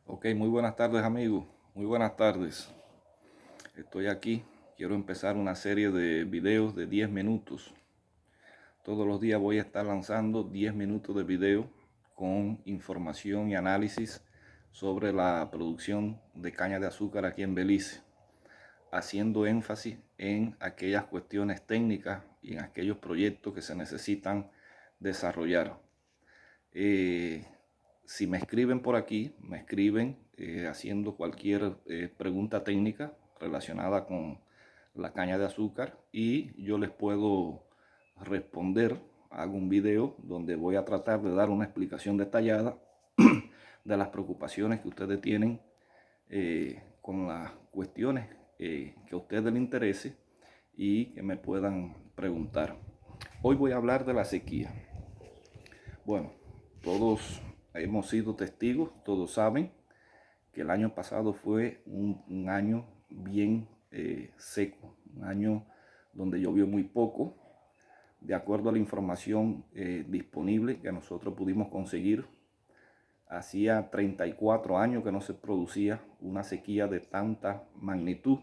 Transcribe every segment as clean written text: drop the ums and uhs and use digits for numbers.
Ok, muy buenas tardes amigos, muy buenas tardes. Estoy aquí, quiero empezar una serie de videos de 10 minutos. Todos los días voy a estar lanzando 10 minutos de video con información y análisis sobre la producción de caña de azúcar aquí en Belice, haciendo énfasis en aquellas cuestiones técnicas y en aquellos proyectos que se necesitan desarrollar. Si me escriben por aquí, me escriben haciendo cualquier pregunta técnica relacionada con la caña de azúcar y yo les puedo responder. Hago un video donde voy a tratar de dar una explicación detallada de las preocupaciones que ustedes tienen con las cuestiones que a ustedes les interese y que me puedan preguntar. Hoy voy a hablar de la sequía. Bueno, todos hemos sido testigos, todos saben que el año pasado fue un año bien seco, un año donde llovió muy poco. De acuerdo a la información disponible que nosotros pudimos conseguir, hacía 34 años que no se producía una sequía de tanta magnitud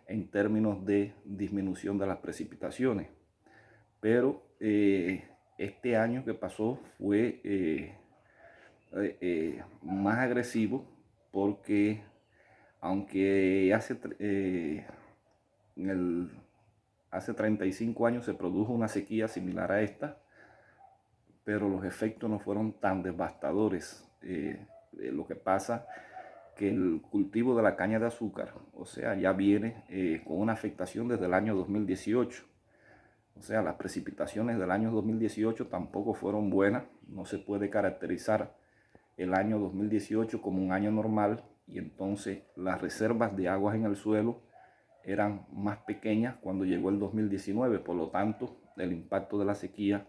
en términos de disminución de las precipitaciones. Pero este año que pasó fue más agresivo porque aunque hace 35 años se produjo una sequía similar a esta, pero los efectos no fueron tan devastadores. Lo que pasa que el cultivo de la caña de azúcar, o sea, ya viene con una afectación desde el año 2018. O sea, las precipitaciones del año 2018 tampoco fueron buenas. No se puede caracterizar el año 2018 como un año normal y entonces las reservas de aguas en el suelo eran más pequeñas cuando llegó el 2019. Por lo tanto, el impacto de la sequía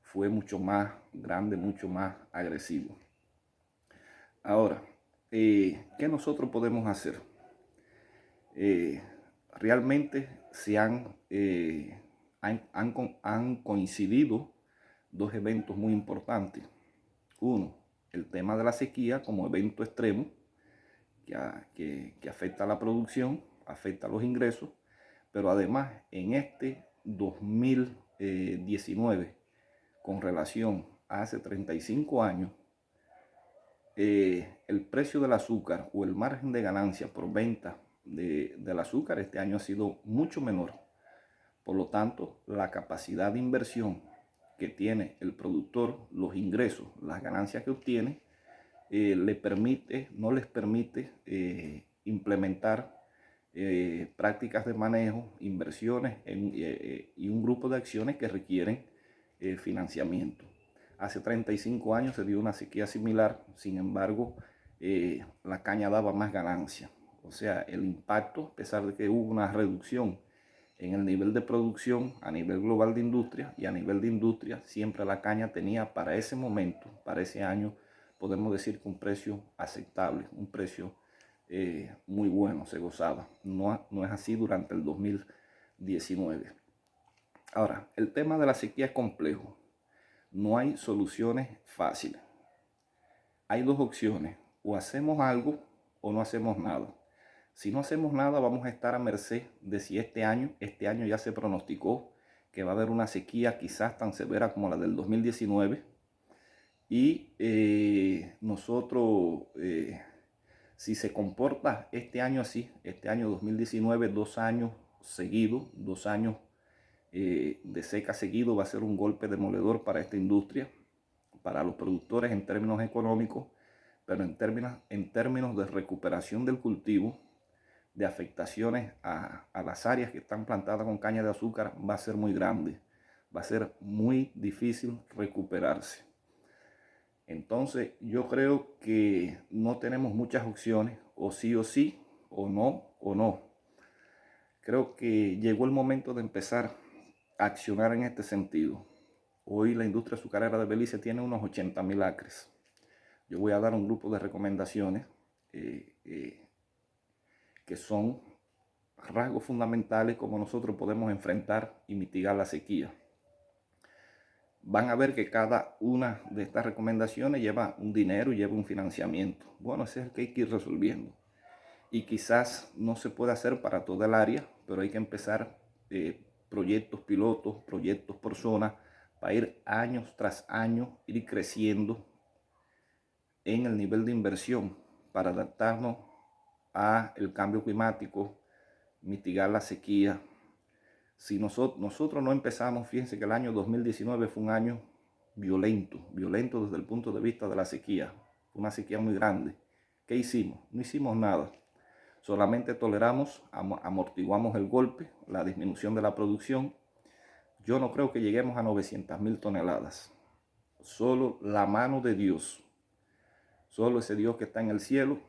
fue mucho más grande, mucho más agresivo. Ahora, ¿qué nosotros podemos hacer? Realmente han coincidido dos eventos muy importantes. Uno, el tema de la sequía como evento extremo que afecta a la producción, afecta a los ingresos, pero además en este 2019, con relación a hace 35 años, el precio del azúcar o el margen de ganancia por venta del azúcar este año ha sido mucho menor. Por lo tanto, la capacidad de inversión que tiene el productor, los ingresos, las ganancias que obtiene, no les permite implementar prácticas de manejo, inversiones y un grupo de acciones que requieren financiamiento. Hace 35 años se dio una sequía similar, sin embargo, la caña daba más ganancia. O sea, el impacto, a pesar de que hubo una reducción en el nivel de producción a nivel global de industria y a nivel de industria, siempre la caña tenía para ese momento, para ese año, podemos decir que un precio aceptable, un precio muy bueno, se gozaba. No es así durante el 2019. Ahora, el tema de la sequía es complejo. No hay soluciones fáciles. Hay dos opciones, o hacemos algo o no hacemos nada. Si no hacemos nada, vamos a estar a merced de si este año ya se pronosticó que va a haber una sequía quizás tan severa como la del 2019. Y si se comporta este año así, este año 2019, 2 años seguidos, 2 años de seca seguido, va a ser un golpe demoledor para esta industria, para los productores en términos económicos, pero en términos de recuperación del cultivo, de afectaciones a las áreas que están plantadas con caña de azúcar, va a ser muy grande. Va a ser muy difícil recuperarse. Entonces yo creo que no tenemos muchas opciones, o sí, o no. Creo que llegó el momento de empezar a accionar en este sentido. Hoy la industria azucarera de Belice tiene unos 80.000 acres. Yo voy a dar un grupo de recomendaciones que son rasgos fundamentales como nosotros podemos enfrentar y mitigar la sequía. van a ver que cada una de estas recomendaciones lleva un dinero y lleva un financiamiento. Bueno, ese es el que hay que ir resolviendo. Y quizás no se pueda hacer para toda el área, pero hay que empezar proyectos pilotos, proyectos por zona, para ir años tras año, ir creciendo en el nivel de inversión para adaptarnos a el cambio climático, mitigar la sequía. Si nosotros no empezamos, fíjense que el año 2019 fue un año violento desde el punto de vista de la sequía, una sequía muy grande. ¿Qué hicimos? No hicimos nada. Solamente toleramos, amortiguamos el golpe, la disminución de la producción. Yo no creo que lleguemos a 900.000 toneladas. Solo la mano de Dios, solo ese Dios que está en el cielo,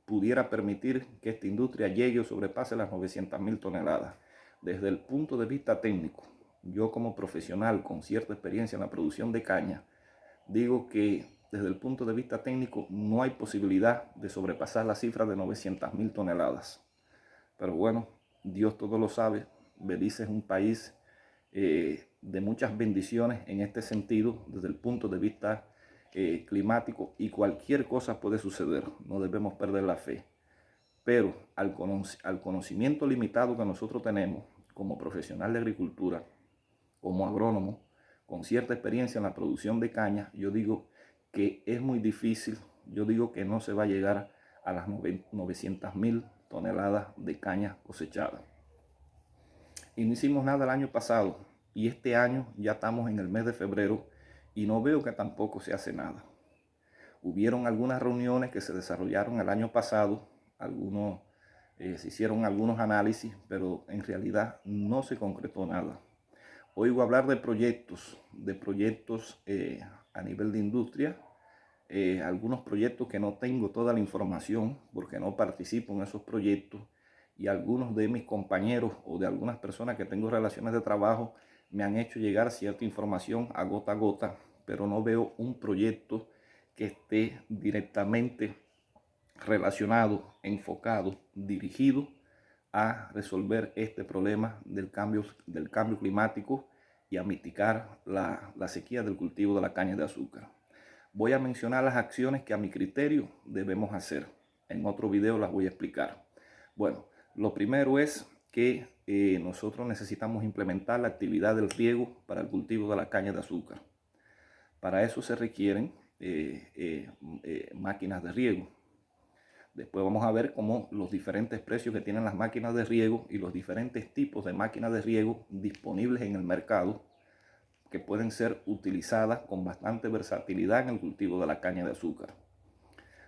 pudiera permitir que esta industria llegue o sobrepase las 900.000 toneladas. Desde el punto de vista técnico, yo como profesional con cierta experiencia en la producción de caña, digo que desde el punto de vista técnico no hay posibilidad de sobrepasar la cifra de 900.000 toneladas. Pero bueno, Dios todo lo sabe. Belice es un país de muchas bendiciones en este sentido, desde el punto de vista climático, y cualquier cosa puede suceder. No debemos perder la fe. Pero al conocimiento limitado que nosotros tenemos como profesional de agricultura, como agrónomo, con cierta experiencia en la producción de caña, yo digo que es muy difícil, yo digo que no se va a llegar a las 900.000 toneladas de caña cosechada. Y no hicimos nada el año pasado, y este año ya estamos en el mes de febrero y no veo que tampoco se hace nada. Hubieron algunas reuniones que se desarrollaron el año pasado, se hicieron algunos análisis, pero en realidad no se concretó nada. Hoy voy a hablar de proyectos a nivel de industria, algunos proyectos que no tengo toda la información porque no participo en esos proyectos, y algunos de mis compañeros o de algunas personas que tengo relaciones de trabajo me han hecho llegar cierta información a gota, pero no veo un proyecto que esté directamente relacionado, enfocado, dirigido a resolver este problema del cambio climático y a mitigar la sequía del cultivo de la caña de azúcar. Voy a mencionar las acciones que a mi criterio debemos hacer. En otro video las voy a explicar. Bueno, lo primero es que nosotros necesitamos implementar la actividad del riego para el cultivo de la caña de azúcar. Para eso se requieren máquinas de riego. Después vamos a ver cómo los diferentes precios que tienen las máquinas de riego y los diferentes tipos de máquinas de riego disponibles en el mercado, que pueden ser utilizadas con bastante versatilidad en el cultivo de la caña de azúcar.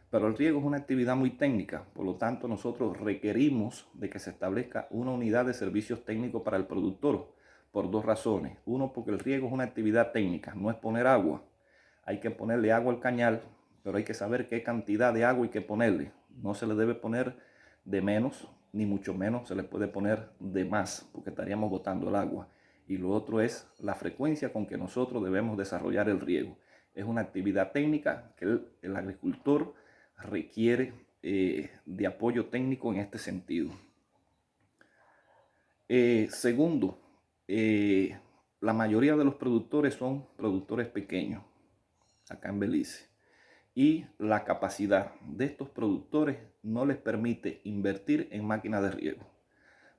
Pero el riego es una actividad muy técnica, por lo tanto nosotros requerimos de que se establezca una unidad de servicios técnicos para el productor, por dos razones. Uno, porque el riego es una actividad técnica, no es poner agua. Hay que ponerle agua al cañal, pero hay que saber qué cantidad de agua hay que ponerle. No se le debe poner de menos, ni mucho menos se le puede poner de más, porque estaríamos botando el agua. Y lo otro es la frecuencia con que nosotros debemos desarrollar el riego. Es una actividad técnica que el agricultor requiere de apoyo técnico en este sentido. Segundo, la mayoría de los productores son productores pequeños acá en Belice, y la capacidad de estos productores no les permite invertir en máquinas de riego.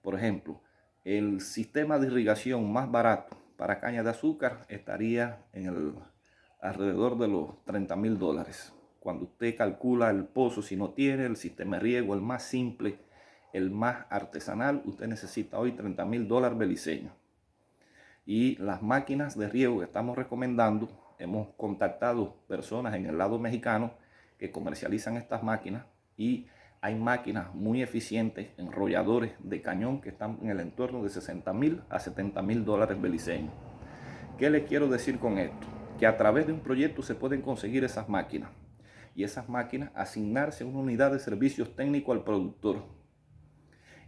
Por ejemplo, el sistema de irrigación más barato para caña de azúcar estaría alrededor de los $30.000. Cuando usted calcula el pozo, si no tiene el sistema de riego, el más simple, el más artesanal, usted necesita hoy $30.000 beliceños. Y las máquinas de riego que estamos recomendando, hemos contactado personas en el lado mexicano que comercializan estas máquinas, y hay máquinas muy eficientes, enrolladores de cañón, que están en el entorno de $60.000 a $70.000 beliceños. ¿Qué les quiero decir con esto? Que a través de un proyecto se pueden conseguir esas máquinas, y esas máquinas asignarse a una unidad de servicios técnicos al productor.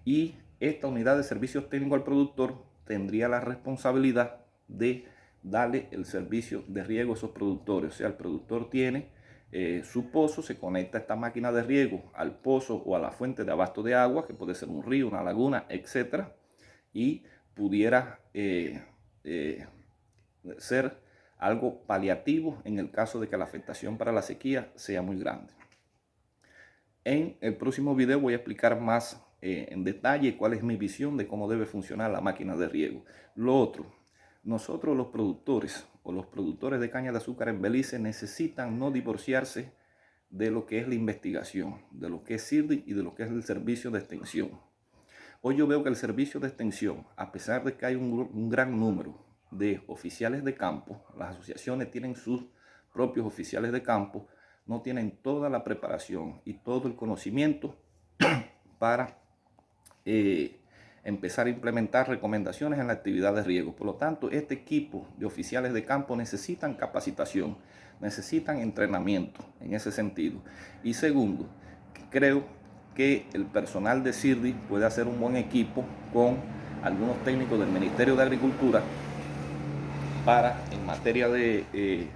Y esta unidad de servicios técnicos al productor tendría la responsabilidad de darle el servicio de riego a esos productores. O sea, el productor tiene su pozo, se conecta esta máquina de riego al pozo o a la fuente de abasto de agua, que puede ser un río, una laguna, etc. Y pudiera ser algo paliativo en el caso de que la afectación para la sequía sea muy grande. En el próximo video voy a explicar más en detalle cuál es mi visión de cómo debe funcionar la máquina de riego. Lo otro, nosotros los productores o los productores de caña de azúcar en Belice necesitan no divorciarse de lo que es la investigación, de lo que es CIRDI y de lo que es el servicio de extensión. Hoy yo veo que el servicio de extensión, a pesar de que hay un gran número de oficiales de campo, las asociaciones tienen sus propios oficiales de campo, no tienen toda la preparación y todo el conocimiento para empezar a implementar recomendaciones en la actividad de riego. Por lo tanto, este equipo de oficiales de campo necesitan capacitación, necesitan entrenamiento en ese sentido. Y segundo, creo que el personal de CIRDI puede hacer un buen equipo con algunos técnicos del Ministerio de Agricultura para, en materia de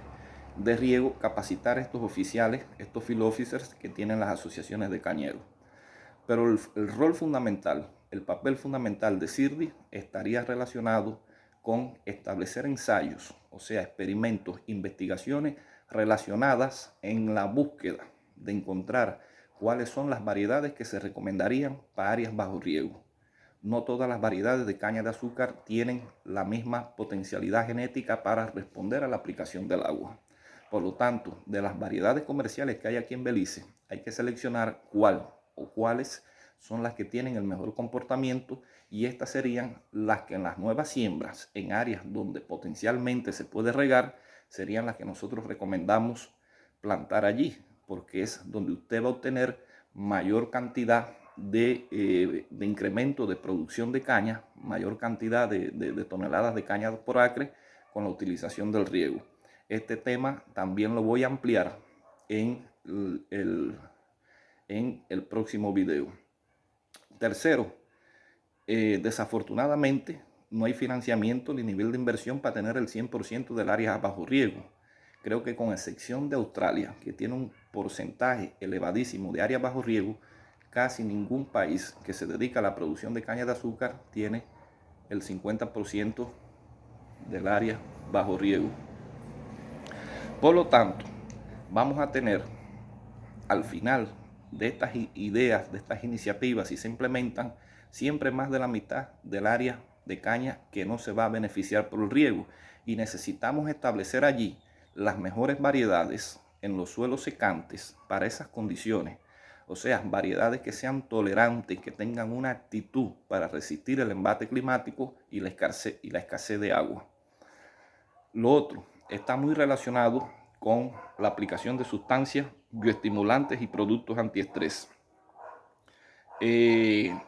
riego, capacitar a estos oficiales, estos field officers que tienen las asociaciones de cañeros. Pero el rol fundamental, el papel fundamental de CIRDI estaría relacionado con establecer ensayos, o sea, experimentos, investigaciones relacionadas en la búsqueda de encontrar cuáles son las variedades que se recomendarían para áreas bajo riego. No todas las variedades de caña de azúcar tienen la misma potencialidad genética para responder a la aplicación del agua. Por lo tanto, de las variedades comerciales que hay aquí en Belice, hay que seleccionar cuál o cuáles son las que tienen el mejor comportamiento, y estas serían las que en las nuevas siembras, en áreas donde potencialmente se puede regar, serían las que nosotros recomendamos plantar allí, porque es donde usted va a obtener mayor cantidad de incremento de producción de caña, mayor cantidad de toneladas de caña por acre con la utilización del riego. Este tema también lo voy a ampliar en el próximo video. Tercero, desafortunadamente no hay financiamiento ni nivel de inversión para tener el 100% del área bajo riego. Creo que con excepción de Australia, que tiene un porcentaje elevadísimo de área bajo riego, casi ningún país que se dedica a la producción de caña de azúcar tiene el 50% del área bajo riego. Por lo tanto, vamos a tener al final de estas ideas, de estas iniciativas, si se implementan, siempre más de la mitad del área de caña que no se va a beneficiar por el riego, y necesitamos establecer allí las mejores variedades en los suelos secantes para esas condiciones, o sea, variedades que sean tolerantes, que tengan una actitud para resistir el embate climático y la escasez de agua. Lo otro está muy relacionado con la aplicación de sustancias bioestimulantes y productos antiestrés. En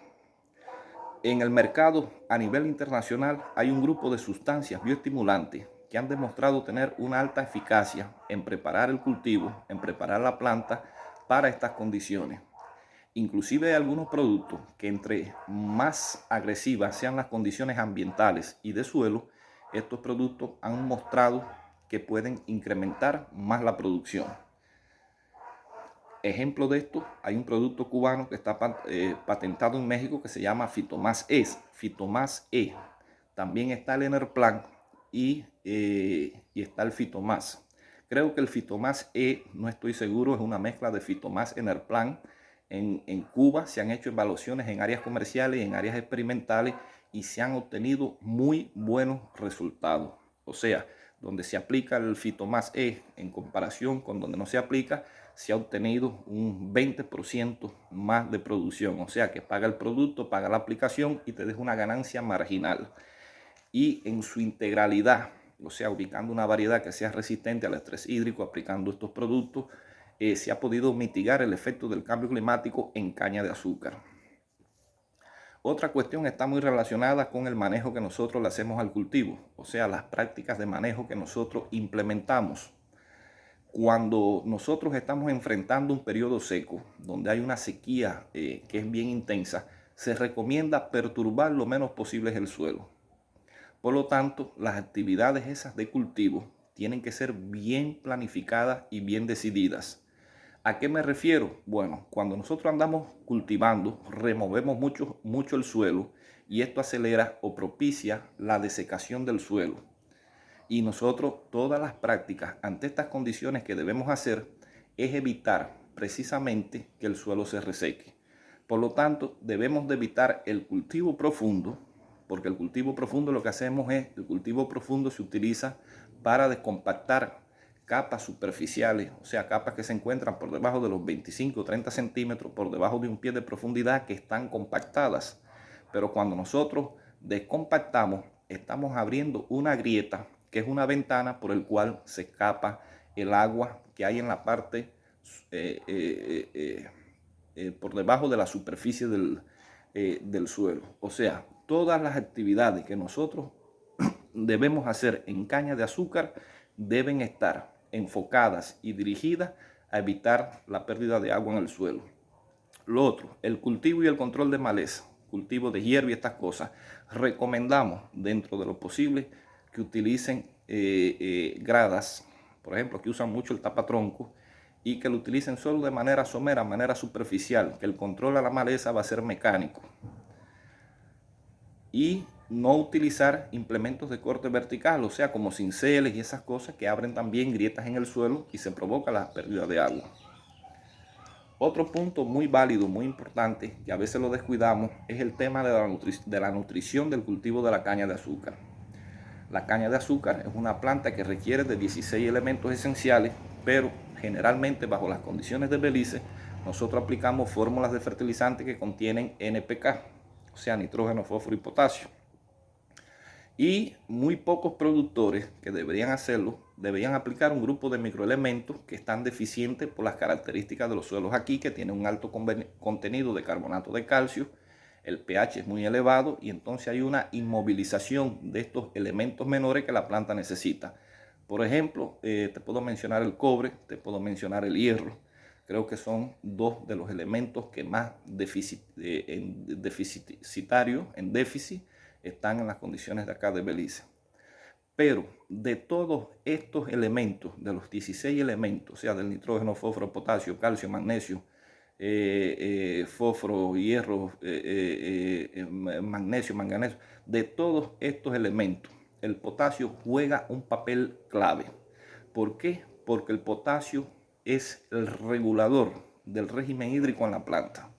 el mercado a nivel internacional hay un grupo de sustancias bioestimulantes que han demostrado tener una alta eficacia en preparar el cultivo, en preparar la planta para estas condiciones. Inclusive hay algunos productos que, entre más agresivas sean las condiciones ambientales y de suelo, estos productos han mostrado que pueden incrementar más la producción. Ejemplo de esto, hay un producto cubano que está patentado en México que se llama Fitomás E. También está el Enerplan y está el Fitomás. Creo que el Fitomás E, no estoy seguro, es una mezcla de Fitomás Enerplan. En Cuba se han hecho evaluaciones en áreas comerciales y en áreas experimentales y se han obtenido muy buenos resultados. O sea, donde se aplica el Fitomás E en comparación con donde no se aplica, se ha obtenido un 20% más de producción. O sea que paga el producto, paga la aplicación y te deja una ganancia marginal. Y en su integralidad, o sea, ubicando una variedad que sea resistente al estrés hídrico, aplicando estos productos, se ha podido mitigar el efecto del cambio climático en caña de azúcar. Otra cuestión está muy relacionada con el manejo que nosotros le hacemos al cultivo, o sea, las prácticas de manejo que nosotros implementamos. Cuando nosotros estamos enfrentando un periodo seco, donde hay una sequía que es bien intensa, se recomienda perturbar lo menos posible el suelo. Por lo tanto, las actividades esas de cultivo tienen que ser bien planificadas y bien decididas. ¿A qué me refiero? Bueno, cuando nosotros andamos cultivando, removemos mucho el suelo y esto acelera o propicia la desecación del suelo. Y nosotros, todas las prácticas ante estas condiciones que debemos hacer es evitar precisamente que el suelo se reseque. Por lo tanto, debemos de evitar el cultivo profundo, porque el cultivo profundo lo que hacemos es, el cultivo profundo se utiliza para descompactar capas superficiales, o sea, capas que se encuentran por debajo de los 25 o 30 centímetros, por debajo de un pie de profundidad, que están compactadas. Pero cuando nosotros descompactamos, estamos abriendo una grieta, que es una ventana por el cual se escapa el agua que hay en la parte por debajo de la superficie del suelo. O sea, todas las actividades que nosotros debemos hacer en caña de azúcar deben estar enfocadas y dirigidas a evitar la pérdida de agua en el suelo. Lo otro, el cultivo y el control de maleza, cultivo de hierba y estas cosas. Recomendamos, dentro de lo posible, que utilicen gradas, por ejemplo, que usan mucho el tapatronco, y que lo utilicen solo de manera somera, manera superficial, que el control a la maleza va a ser mecánico. Y no utilizar implementos de corte vertical, o sea, como cinceles y esas cosas que abren también grietas en el suelo y se provoca la pérdida de agua. Otro punto muy válido, muy importante, que a veces lo descuidamos, es el tema de la nutrición del cultivo de la caña de azúcar. La caña de azúcar es una planta que requiere de 16 elementos esenciales, pero generalmente bajo las condiciones de Belice, nosotros aplicamos fórmulas de fertilizantes que contienen NPK, o sea, nitrógeno, fósforo y potasio. Y muy pocos productores que deberían hacerlo, deberían aplicar un grupo de microelementos que están deficientes por las características de los suelos aquí, que tienen un alto contenido de carbonato de calcio, el pH es muy elevado y entonces hay una inmovilización de estos elementos menores que la planta necesita. Por ejemplo, te puedo mencionar el cobre, te puedo mencionar el hierro. Creo que son dos de los elementos que más deficitarios, en déficit, están en las condiciones de acá de Belice. Pero de todos estos elementos, de los 16 elementos, o sea, del nitrógeno, fósforo, potasio, calcio, magnesio, fósforo, hierro, magnesio, manganeso, de todos estos elementos, el potasio juega un papel clave. ¿Por qué? Porque el potasio es el regulador del régimen hídrico en la planta.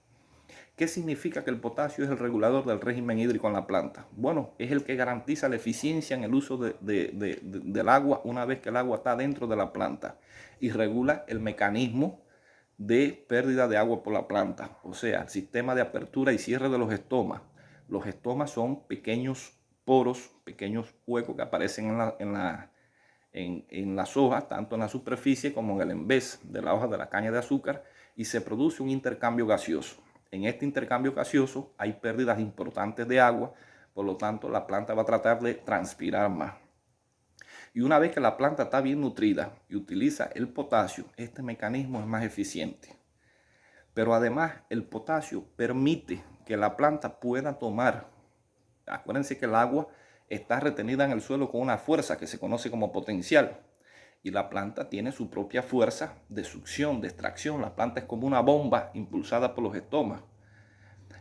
¿Qué significa que el potasio es el regulador del régimen hídrico en la planta? Bueno, es el que garantiza la eficiencia en el uso del agua una vez que el agua está dentro de la planta y regula el mecanismo de pérdida de agua por la planta, o sea, el sistema de apertura y cierre de los estomas. Los estomas son pequeños poros, pequeños huecos que aparecen en las hojas, tanto en la superficie como en el envés de la hoja de la caña de azúcar, y se produce un intercambio gaseoso. En este intercambio gaseoso hay pérdidas importantes de agua, por lo tanto la planta va a tratar de transpirar más. Y una vez que la planta está bien nutrida y utiliza el potasio, este mecanismo es más eficiente. Pero además el potasio permite que la planta pueda tomar, acuérdense que el agua está retenida en el suelo con una fuerza que se conoce como potencial. Y la planta tiene su propia fuerza de succión, de extracción. La planta es como una bomba impulsada por los estomas.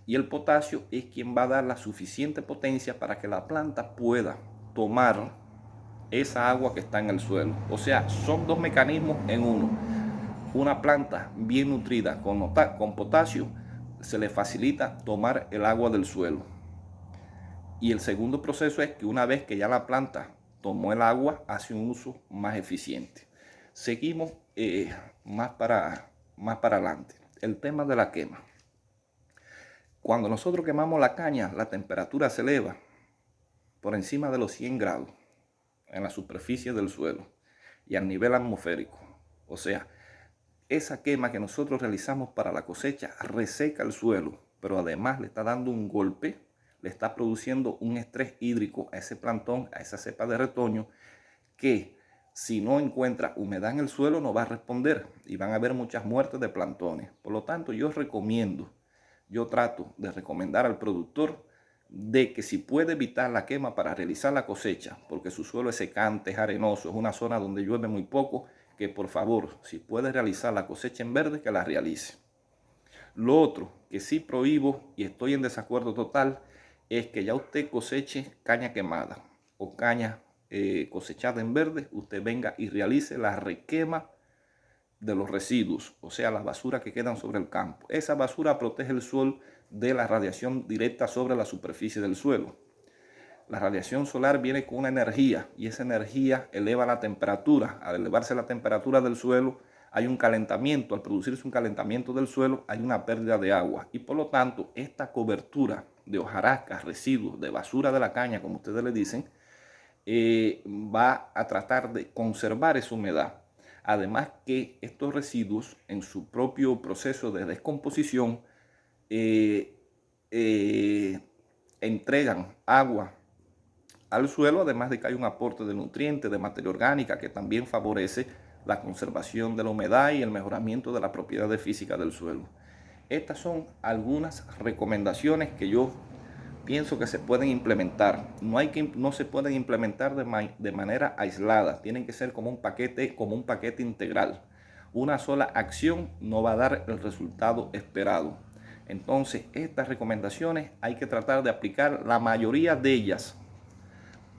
Y el potasio es quien va a dar la suficiente potencia para que la planta pueda tomar esa agua que está en el suelo. O sea, son dos mecanismos en uno. Una planta bien nutrida con potasio se le facilita tomar el agua del suelo. Y el segundo proceso es que una vez que ya la planta tomó el agua, hace un uso más eficiente. Seguimos más para adelante. El tema de la quema. Cuando nosotros quemamos la caña, la temperatura se eleva por encima de los 100 grados en la superficie del suelo y al nivel atmosférico. O sea, esa quema que nosotros realizamos para la cosecha reseca el suelo, pero además le está dando un golpe, le está produciendo un estrés hídrico a ese plantón, a esa cepa de retoño, que si no encuentra humedad en el suelo no va a responder y van a haber muchas muertes de plantones. Por lo tanto, yo trato de recomendar al productor de que si puede evitar la quema para realizar la cosecha, porque su suelo es secante, es arenoso, es una zona donde llueve muy poco, que por favor, si puede realizar la cosecha en verde, que la realice. Lo otro que sí prohíbo y estoy en desacuerdo total es que ya usted coseche caña quemada o caña cosechada en verde, usted venga y realice la requema de los residuos, o sea, las basuras que quedan sobre el campo. Esa basura protege el sol de la radiación directa sobre la superficie del suelo. La radiación solar viene con una energía y esa energía eleva la temperatura. Al elevarse la temperatura del suelo, hay un calentamiento. Al producirse un calentamiento del suelo, hay una pérdida de agua. Y por lo tanto, esta cobertura de hojarasca, residuos, de basura de la caña, como ustedes le dicen, va a tratar de conservar esa humedad. Además que estos residuos, en su propio proceso de descomposición, entregan agua al suelo, además de que hay un aporte de nutrientes, de materia orgánica, que también favorece la conservación de la humedad y el mejoramiento de las propiedades físicas del suelo. Estas son algunas recomendaciones que yo pienso que se pueden implementar. No se pueden implementar de manera aislada. Tienen que ser como un paquete integral. Una sola acción no va a dar el resultado esperado. Entonces, estas recomendaciones hay que tratar de aplicar la mayoría de ellas,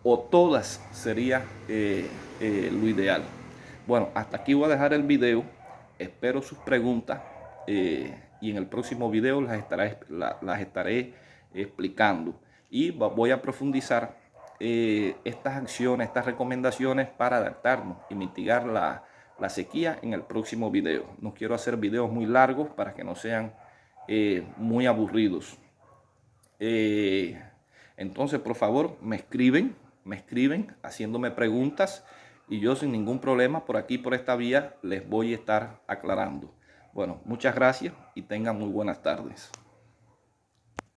o todas sería lo ideal. Bueno, hasta aquí voy a dejar el video. Espero sus preguntas y en el próximo video las estaré explicando. Y voy a profundizar estas acciones, estas recomendaciones para adaptarnos y mitigar la sequía en el próximo video. No quiero hacer videos muy largos para que no sean muy aburridos. Entonces, por favor, me escriben haciéndome preguntas y yo sin ningún problema por aquí, por esta vía, les voy a estar aclarando. Bueno, muchas gracias y tengan muy buenas tardes.